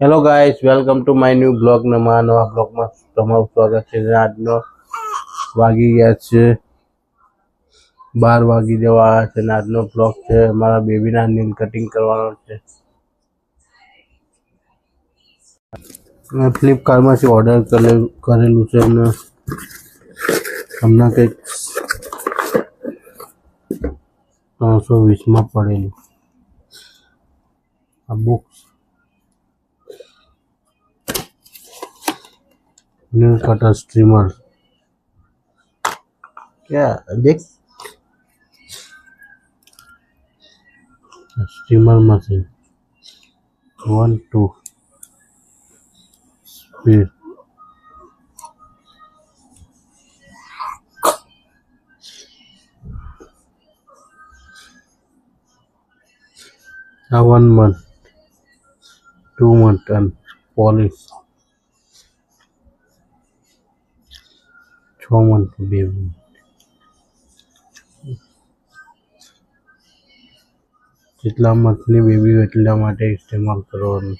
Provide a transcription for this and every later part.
Hello guys, welcome to my new blog. નવા બ્લોગમાં તમારું સ્વાગત છે. આજનો વાગી ગયા છે 12 વાગી જવા આવ્યા છે. આજનો બ્લોગ છે અમારા બેબીના નેલ કટિંગ કરવાનો છે. ફ્લિપકાર્ટમાંથી ઓર્ડર કરેલું છે અને હમણાં કંઈક 320માં પડેલું આ બુક્સ न्यू कटर स्ट्रीमर क्या देख streamer machine 1 2 speed uh 1 month 2 month and polish 6 month baby જેટલા મંથની બેબી હોય એટલા માટે ઇસ્તેમાલ કરવાનું.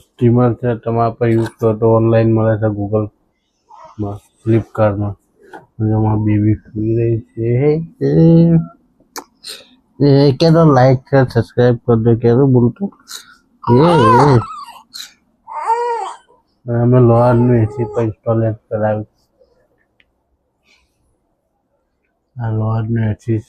સ્ટીમર છે તમારા પર યુઝ કરો તો ઓનલાઈન મળે છે ગૂગલમાં, ફ્લિપકાર્ટમાં. અને અમારી બેબી સુઈ રહી છે. કે તો લાઈક છે, સબસ્ક્રાઈબ કરી દો. કે તો બોલતો અમે લોહારનું એસી પર ઇન્સ્ટોલેટ કરાવ્યું. આ લોહારનું એસી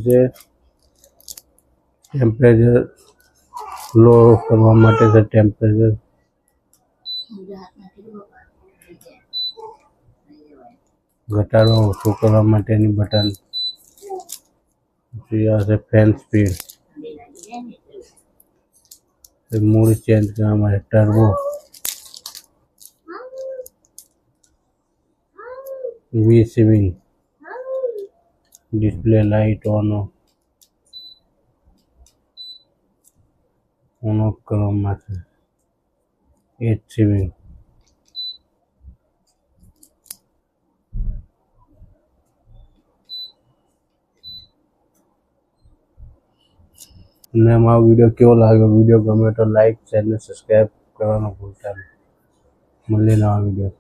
છે. ટેમ્પરેચર લો કરવા માટે છે. ટેમ્પરેચર ઘટાડો ઓછો કરવા માટેની બટન. પછી આ છે ફેન સ્પીડ, મૂડ ચેન્જ કરવા માટે turbo, V swing, display light on off કરવા માટે એચ સ્વિંગ. અને અમારો વિડીયો કેવો લાગ્યો? વિડીયો ગમે તો લાઈક, શેર અને સબસ્ક્રાઈબ કરવાનું ભૂલતા નહીં. મળીએ નવા વિડીયો.